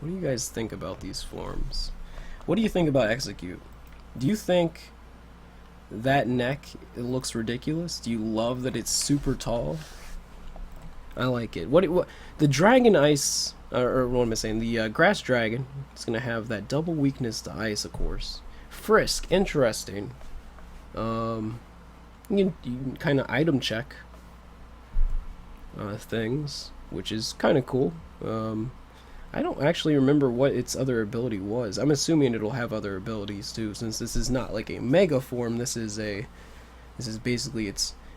What do you guys think about these forms? What do you think about Execute? Do you think that neck, it looks ridiculous? Do you love that it's super tall? I like it. What the dragon ice, or what am I saying? The grass dragon is gonna have that double weakness to ice, of course. Frisk, interesting. You can kind of item check things, which is kind of cool. I don't actually remember what its other ability was. I'm assuming it'll have other abilities too, since this is not like a mega form. This is basically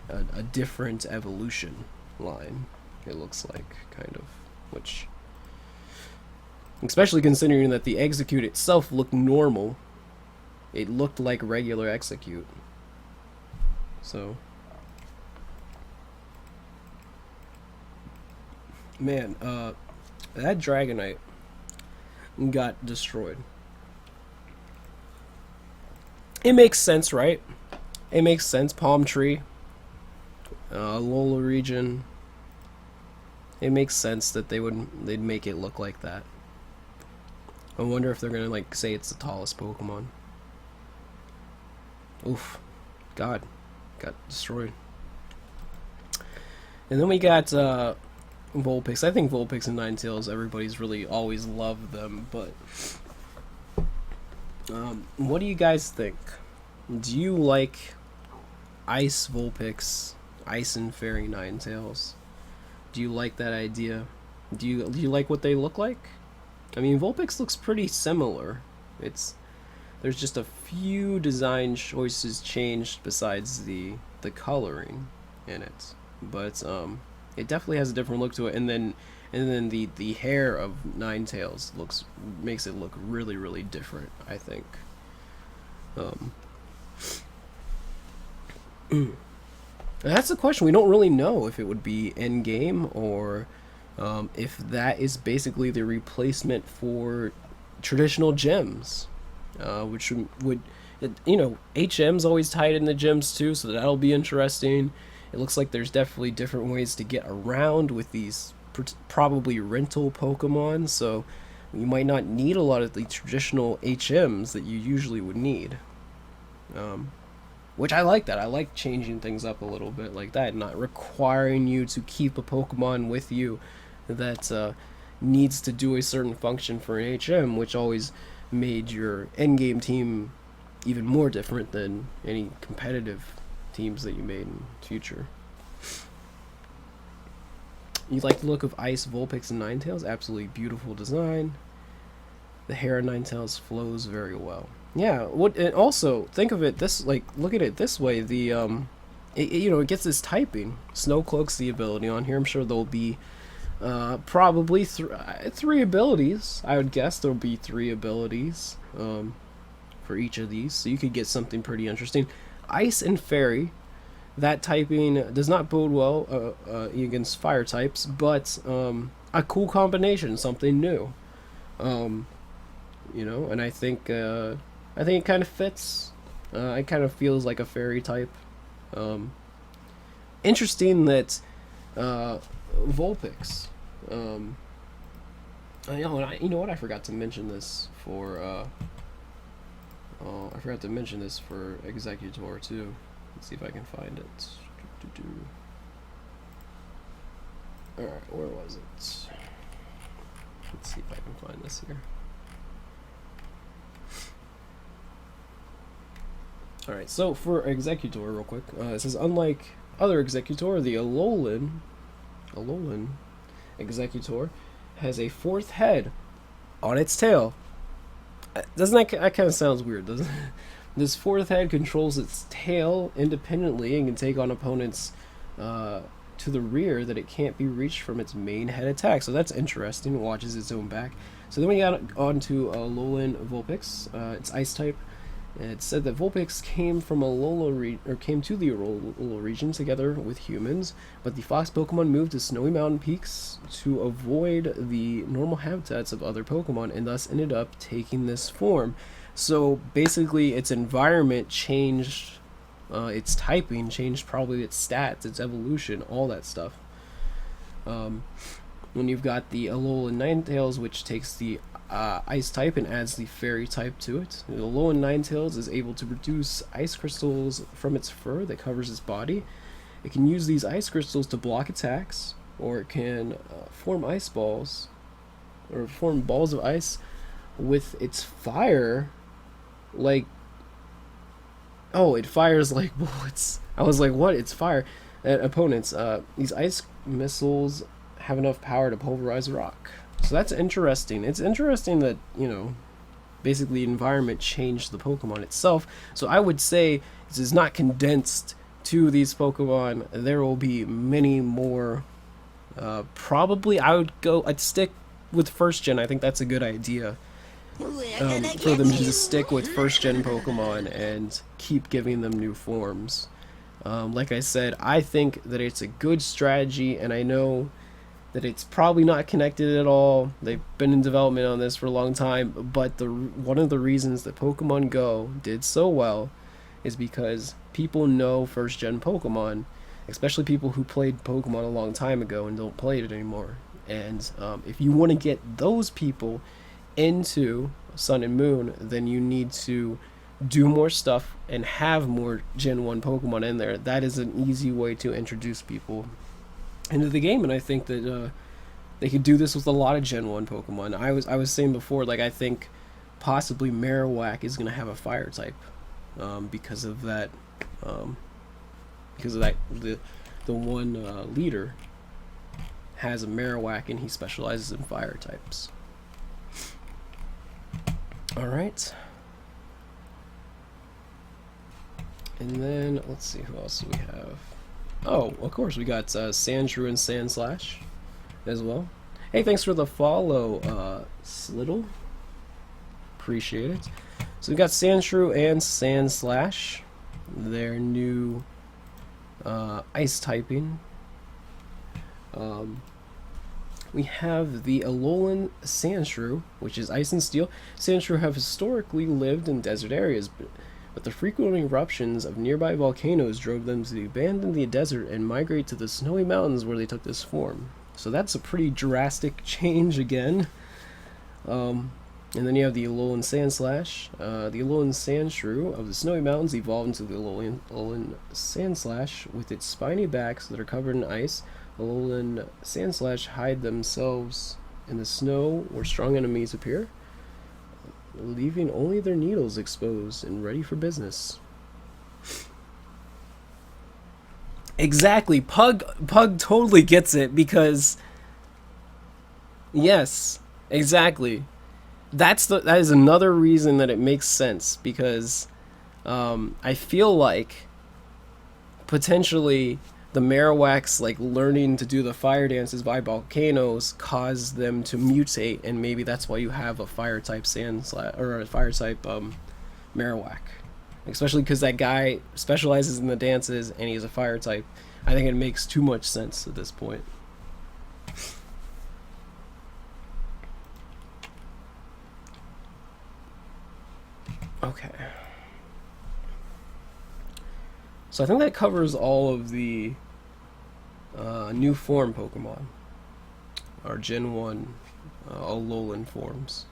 a different evolution line. It looks like, kind of, which, especially considering that the Execute itself looked normal. It looked like regular Execute. So, man, that Dragonite got destroyed. It makes sense, right? It makes sense. Palm Tree, Alola region. It makes sense that they'd make it look like that. I wonder if they're gonna like say it's the tallest Pokemon. Oof, God, got destroyed. And then we got Vulpix. I think Vulpix and Ninetales, everybody's really always loved them, but what do you guys think? Do you like Ice Vulpix, Ice and Fairy Ninetales? Do you like that idea? Do you like what they look like? I mean, Vulpix looks pretty similar. There's just a few design choices changed besides the coloring in it, but it definitely has a different look to it. And then the hair of Ninetales makes it look really, really different, I think. That's the question. We don't really know if it would be end game or if that is basically the replacement for traditional gems, which would HM's always tied in the gems too, so that'll be interesting. It looks like there's definitely different ways to get around with these probably rental Pokemon, so you might not need a lot of the traditional HMs that you usually would need. Which I like that. I like changing things up a little bit like that, not requiring you to keep a Pokemon with you that needs to do a certain function for an HM, which always made your endgame team even more different than any competitive teams that you made in the future. You like the look of Ice Vulpix and Ninetales? Absolutely beautiful design. The hair of Ninetales flows very well. Yeah, and also think of it look at it this way. It gets this typing. Snow Cloak's the ability on here. I'm sure there'll be probably three abilities. I would guess there'll be three abilities for each of these, so you could get something pretty interesting. Ice and Fairy, that typing does not bode well against fire types, but a cool combination, something new. And I think it kind of fits. It kind of feels like a fairy type. Interesting that Vulpix. You know what? I forgot to mention this for. I forgot to mention this for Exeggutor too. Let's see if I can find it. All right, where was it? Let's see if I can find this here. Alright, so for Exeggutor, real quick, it says, unlike other Exeggutor, the Alolan Exeggutor has a fourth head on its tail. Doesn't that kind of sounds weird, doesn't it? This fourth head controls its tail independently and can take on opponents to the rear that it can't be reached from its main head attack. So that's interesting. It watches its own back. So then we got on to Alolan Vulpix. It's Ice type. It said that Vulpix came from came to the Alola region together with humans, but the fox Pokemon moved to snowy mountain peaks to avoid the normal habitats of other Pokemon, and thus ended up taking this form. So basically, its environment changed, its typing changed, probably its stats, its evolution, all that stuff. When you've got the Alolan Ninetales, which takes the ice type and adds the fairy type to it. The Alolan Ninetales is able to produce ice crystals from its fur that covers its body. It can use these ice crystals to block attacks, or it can form ice balls, or form balls of ice with its fire. Like, oh, it fires like bullets. I was like, what? It's fire at opponents. These ice missiles have enough power to pulverize a rock. So that's interesting. It's interesting that, you know, basically the environment changed the Pokemon itself. So I would say this is not condensed to these Pokemon. There will be many more. Probably I'd stick with first gen. I think that's a good idea. For them to just stick with first gen Pokemon and keep giving them new forms. Like I said, I think that it's a good strategy, and I know that it's probably not connected at all. They've been in development on this for a long time, but one of the reasons that Pokemon Go did so well is because people know first gen Pokemon, especially people who played Pokemon a long time ago and don't play it anymore. And if you want to get those people into Sun and Moon, then you need to do more stuff and have more Gen 1 Pokemon in there. That is an easy way to introduce people into the game, and I think that they could do this with a lot of Gen 1 Pokemon. I was saying before, like, I think possibly Marowak is going to have a fire type because of that the one leader has a Marowak and he specializes in fire types. Alright. And then, let's see, who else do we have? Oh, of course, we got Sandshrew and Sandslash as well. Hey, thanks for the follow, Slittle. Appreciate it. So we got Sandshrew and Sandslash. Their new ice typing. We have the Alolan Sandshrew, which is ice and steel. Sandshrew have historically lived in desert areas, but the frequent eruptions of nearby volcanoes drove them to abandon the desert and migrate to the snowy mountains where they took this form. So that's a pretty drastic change again. And then you have the Alolan Sandslash. The Alolan Sandshrew of the snowy mountains evolved into the Alolan Sandslash with its spiny backs that are covered in ice. Alolan Sandslash hide themselves in the snow where strong enemies appear, leaving only their needles exposed and ready for business. Exactly. Pug totally gets it, because yes, exactly. That is another reason that it makes sense, because I feel like potentially the Marowaks, like, learning to do the fire dances by volcanoes caused them to mutate, and maybe that's why you have a fire type Sandslash or a fire type Marowak. Especially because that guy specializes in the dances and he's a fire type. I think it makes too much sense at this point. Okay. So I think that covers all of the new form Pokemon. Our Gen 1 Alolan forms.